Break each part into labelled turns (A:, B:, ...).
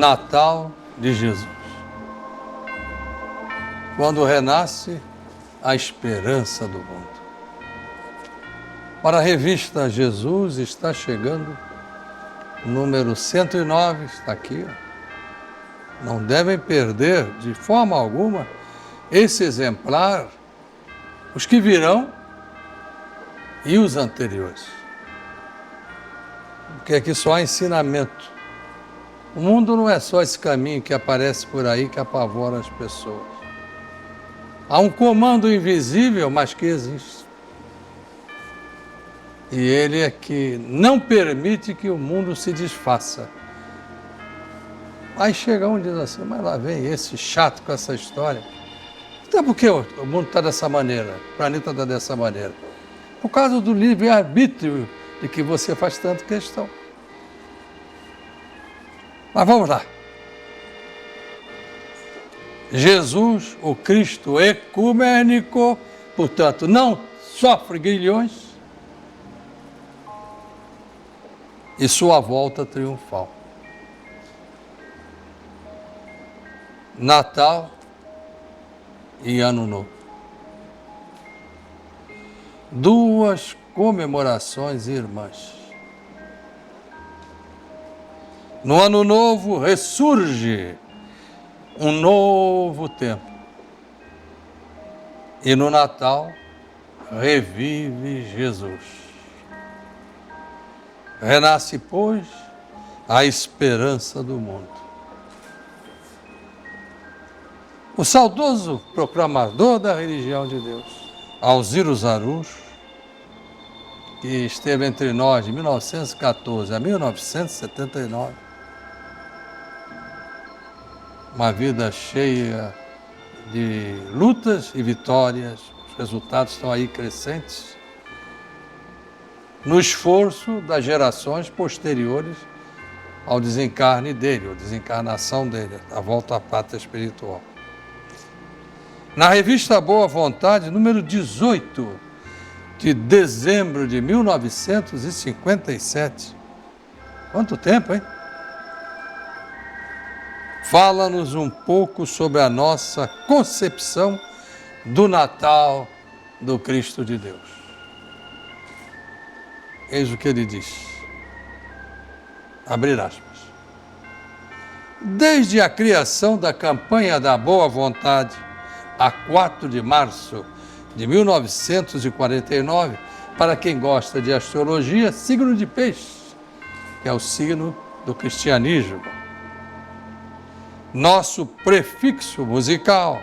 A: Natal de Jesus. Quando renasce a esperança do mundo. Para a revista Jesus está chegando o número 109, está aqui. Não devem perder de forma alguma esse exemplar, os que virão e os anteriores. Porque aqui só há ensinamento. O mundo não é só esse caminho que aparece por aí que apavora as pessoas. Há um comando invisível, mas que existe. E ele é que não permite que o mundo se desfaça. Aí chega um e diz assim, mas lá vem esse chato com essa história. Então por que o mundo está dessa maneira? O planeta está dessa maneira? Por causa do livre-arbítrio de que você faz tanto questão. Mas vamos lá. Jesus, o Cristo ecumênico, portanto, não sofre grilhões, e sua volta triunfal. Natal e Ano Novo. Duas comemorações irmãs. No Ano Novo ressurge um novo tempo. E no Natal revive Jesus. Renasce, pois, a esperança do mundo. O saudoso proclamador da religião de Deus, Alziro Zarujo, que esteve entre nós de 1914 a 1979, uma vida cheia de lutas e vitórias, os resultados estão aí crescentes, no esforço das gerações posteriores ao desencarne dele, ou desencarnação dele, a volta à pátria espiritual. Na revista Boa Vontade, número 18, de dezembro de 1957, quanto tempo, hein? Fala-nos um pouco sobre a nossa concepção do Natal do Cristo de Deus. Eis o que ele diz. Abrir aspas. Desde a criação da campanha da Boa Vontade, a 4 de março de 1949, para quem gosta de astrologia, signo de peixe, que é o signo do cristianismo. Nosso prefixo musical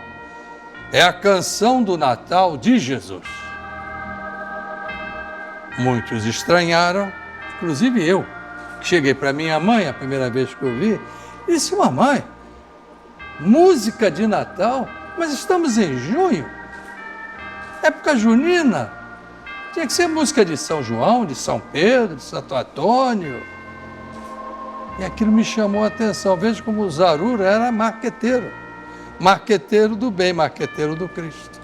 A: é a canção do Natal de Jesus. Muitos estranharam, inclusive eu, que cheguei para minha mãe a primeira vez que eu vi, e disse, mamãe, música de Natal? Mas estamos em junho, época junina, tinha que ser música de São João, de São Pedro, de Santo Antônio. E aquilo me chamou a atenção. Veja como o Zarujo era marqueteiro. Marqueteiro do bem, marqueteiro do Cristo.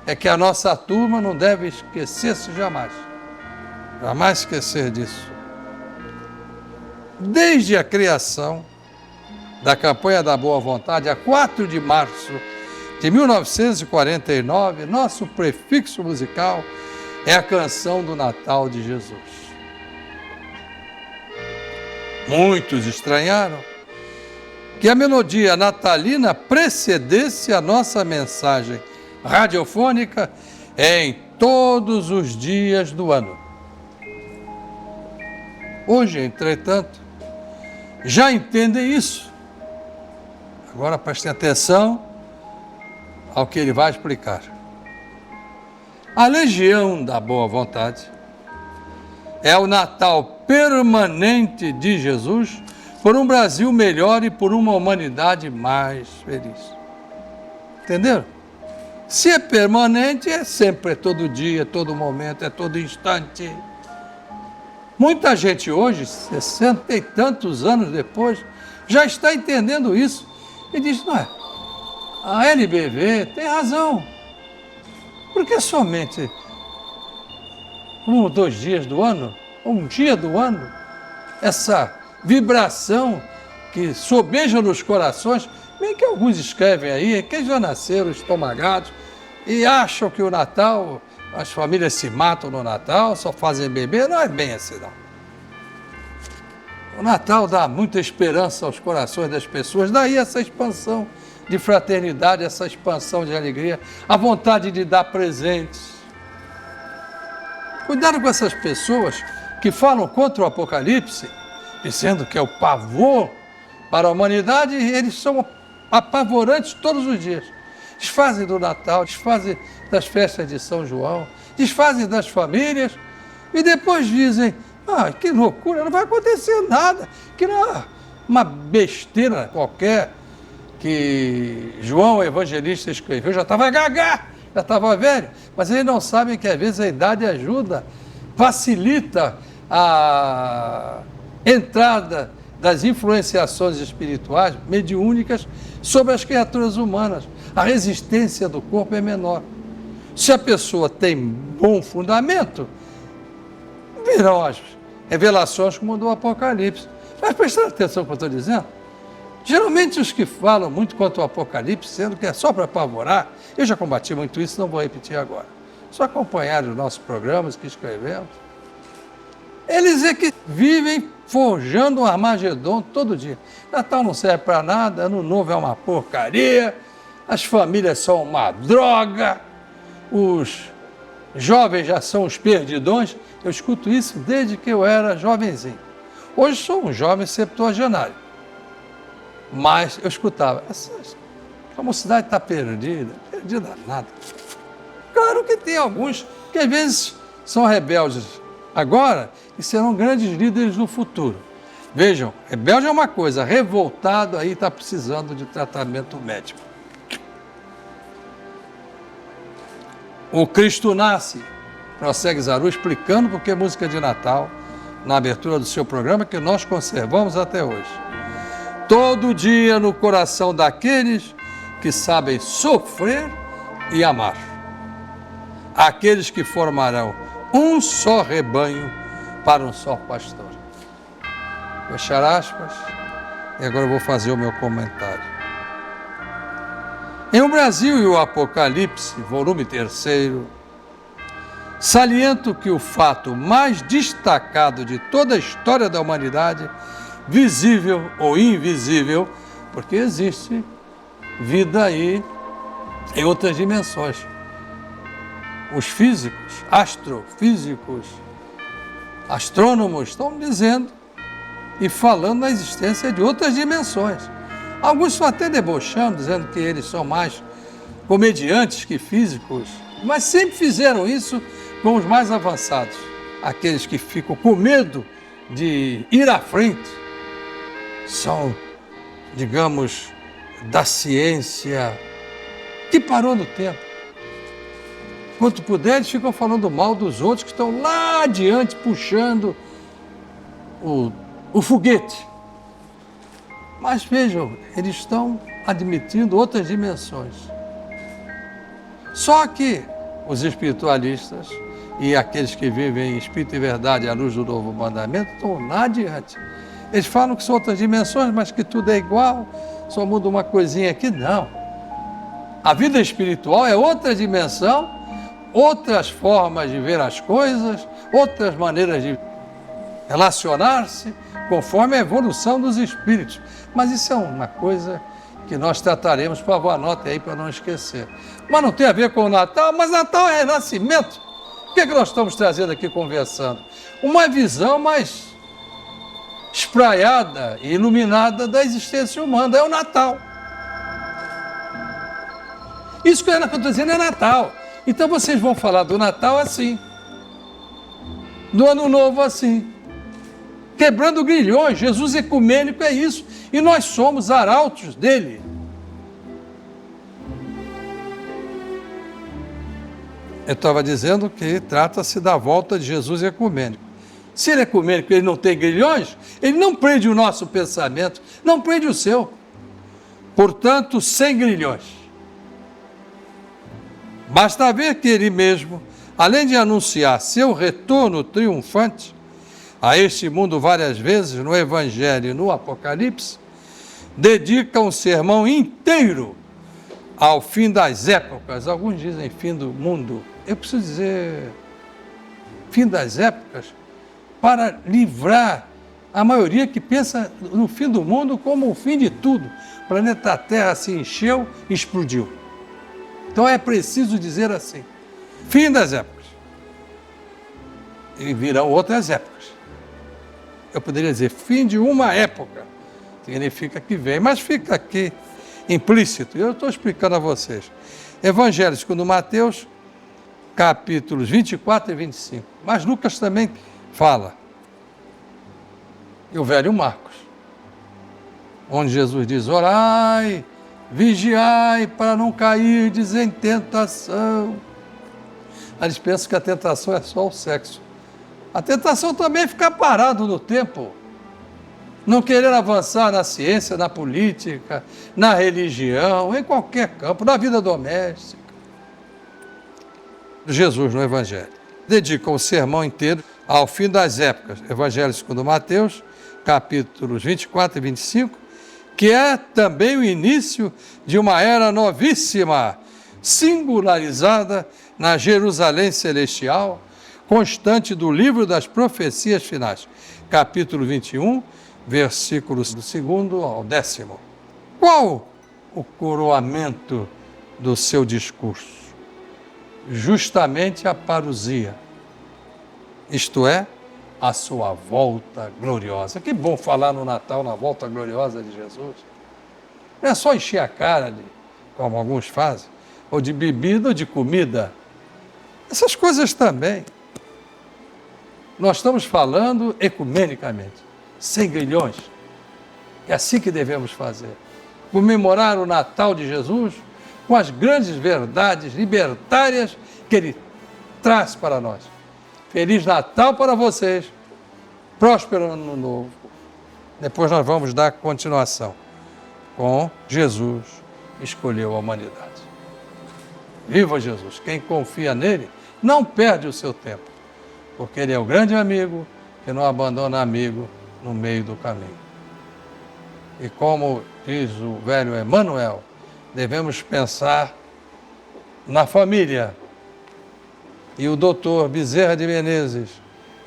A: É que a nossa turma não deve esquecer-se jamais. Jamais esquecer disso. Desde a criação da campanha da Boa Vontade, a 4 de março de 1949, nosso prefixo musical é a canção do Natal de Jesus. Muitos estranharam que a melodia natalina precedesse a nossa mensagem radiofônica em todos os dias do ano. Hoje, entretanto, já entendem isso. Agora prestem atenção ao que ele vai explicar. A Legião da Boa Vontade é o Natal permanente de Jesus por um Brasil melhor e por uma humanidade mais feliz. Entenderam? Se é permanente, é sempre, é todo dia, é todo momento, é todo instante. Muita gente hoje, 60 e tantos anos depois, já está entendendo isso e diz, não é, a LBV tem razão, porque somente 1 ou 2 dias do ano, ou um dia do ano, essa vibração que sobejam nos corações, bem que alguns escrevem aí, que já nasceram estomagados e acham que o Natal, as famílias se matam no Natal, só fazem bebê. Não é bem assim, não. O Natal dá muita esperança aos corações das pessoas, daí essa expansão de fraternidade, essa expansão de alegria, a vontade de dar presentes. Cuidado com essas pessoas que falam contra o Apocalipse, dizendo que é o pavor para a humanidade, e eles são apavorantes todos os dias. Desfazem do Natal, desfazem das festas de São João, desfazem das famílias e depois dizem: ah, que loucura, não vai acontecer nada, que não é uma besteira qualquer que João, o evangelista, escreveu. Já estava gagá, já estava velho, mas eles não sabem que às vezes a idade ajuda, facilita a entrada das influenciações espirituais mediúnicas sobre as criaturas humanas. A resistência do corpo é menor. Se a pessoa tem bom fundamento, virão as revelações como do Apocalipse. Mas prestando atenção no que eu estou dizendo, geralmente os que falam muito contra o Apocalipse, sendo que é só para apavorar, eu já combati muito isso, não vou repetir agora. Só acompanhar os nossos programas que escrevemos. Eles é que vivem forjando um Armagedon todo dia. Natal não serve para nada, Ano Novo é uma porcaria, as famílias são uma droga, os jovens já são os perdidões. Eu escuto isso desde que eu era jovenzinho. Hoje sou um jovem septuagenário, mas eu escutava: a mocidade está perdida nada. Claro que tem alguns que às vezes são rebeldes agora e serão grandes líderes no futuro. Vejam, rebelde é uma coisa, revoltado aí está precisando de tratamento médico. O Cristo Nasce, prossegue Zaru, explicando por que música de Natal, na abertura do seu programa, que nós conservamos até hoje. Todo dia no coração daqueles que sabem sofrer e amar. Aqueles que formarão um só rebanho para um só pastor. Fechar aspas, e agora eu vou fazer o meu comentário. Em O Brasil e o Apocalipse, volume 3º, saliento que o fato mais destacado de toda a história da humanidade, visível ou invisível, porque existe vida aí em outras dimensões. Os físicos, astrofísicos, astrônomos estão dizendo e falando na existência de outras dimensões. Alguns estão até debochando, dizendo que eles são mais comediantes que físicos, mas sempre fizeram isso com os mais avançados. Aqueles que ficam com medo de ir à frente são, digamos, da ciência que parou no tempo. Quanto puder, eles ficam falando mal dos outros que estão lá adiante puxando o foguete. Mas vejam, eles estão admitindo outras dimensões. Só que os espiritualistas e aqueles que vivem em espírito e verdade à luz do novo mandamento estão lá adiante. Eles falam que são outras dimensões, mas que tudo é igual, só muda uma coisinha aqui. Não. A vida espiritual é outra dimensão, outras formas de ver as coisas, outras maneiras de relacionar-se, conforme a evolução dos espíritos. Mas isso é uma coisa que nós trataremos, por favor, anote aí para não esquecer. Mas não tem a ver com o Natal, mas Natal é renascimento. O que é que nós estamos trazendo aqui conversando? Uma visão mais espraiada e iluminada da existência humana, é o Natal. Isso que eu estou dizendo é Natal. Então vocês vão falar do Natal assim, do Ano Novo assim, quebrando grilhões. Jesus ecumênico é isso, e nós somos arautos dele. Eu estava dizendo que trata-se da volta de Jesus ecumênico. Se ele é ecumênico, ele não tem grilhões, ele não prende o nosso pensamento, não prende o seu. Portanto, sem grilhões. Basta ver que ele mesmo, além de anunciar seu retorno triunfante a este mundo várias vezes no Evangelho e no Apocalipse, dedica um sermão inteiro ao fim das épocas. Alguns dizem fim do mundo. Eu preciso dizer fim das épocas para livrar a maioria que pensa no fim do mundo como o fim de tudo. O planeta Terra se encheu e explodiu. Então é preciso dizer assim, fim das épocas. E virão outras épocas. Eu poderia dizer fim de uma época. Significa que vem, mas fica aqui implícito. Eu estou explicando a vocês. Evangelho segundo Mateus, capítulos 24 e 25. Mas Lucas também fala. E o velho Marcos, onde Jesus diz, orai, vigiai para não cairdes em tentação. Eles pensam que a tentação é só o sexo. A tentação também é ficar parado no tempo. Não querer avançar na ciência, na política, na religião, em qualquer campo, na vida doméstica. Jesus no Evangelho dedica o sermão inteiro ao fim das épocas. Evangelho segundo Mateus, capítulos 24 e 25, que é também o início de uma era novíssima, singularizada na Jerusalém celestial, constante do livro das profecias finais. Capítulo 21, versículos do 2º ao 10º. Qual o coroamento do seu discurso? Justamente a parousia, isto é, a sua volta gloriosa. Que bom falar no Natal, na volta gloriosa de Jesus. Não é só encher a cara, como alguns fazem, ou de bebida ou de comida. Essas coisas também. Nós estamos falando ecumenicamente, sem grilhões. É assim que devemos fazer. Comemorar o Natal de Jesus com as grandes verdades libertárias que Ele traz para nós. Feliz Natal para vocês. Próspero Ano Novo. Depois nós vamos dar continuação com Jesus escolheu a humanidade. Viva Jesus! Quem confia nele não perde o seu tempo, porque ele é o grande amigo que não abandona amigo no meio do caminho. E como diz o velho Emmanuel, devemos pensar na família. E o doutor Bezerra de Menezes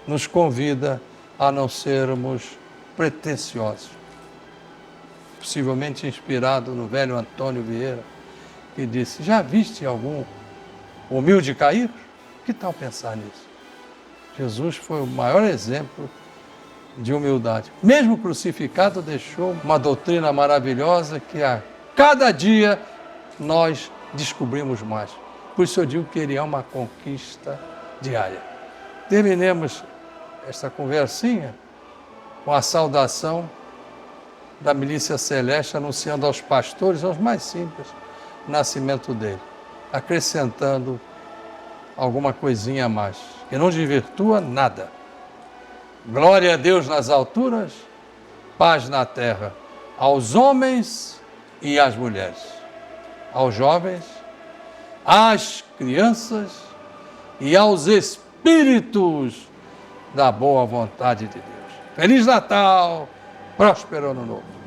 A: nos convida a não sermos pretensiosos. Possivelmente inspirado no velho Antônio Vieira, que disse, já viste algum humilde cair? Que tal pensar nisso? Jesus foi o maior exemplo de humildade. Mesmo crucificado, deixou uma doutrina maravilhosa que a cada dia nós descobrimos mais. Por isso eu digo que ele é uma conquista diária. Terminemos esta conversinha com a saudação da milícia celeste, anunciando aos pastores, aos mais simples, o nascimento dele, acrescentando alguma coisinha a mais, que não desvirtua nada. Glória a Deus nas alturas, paz na terra, aos homens e às mulheres, aos jovens, às crianças e aos espíritos da boa vontade de Deus. Feliz Natal, próspero Ano Novo.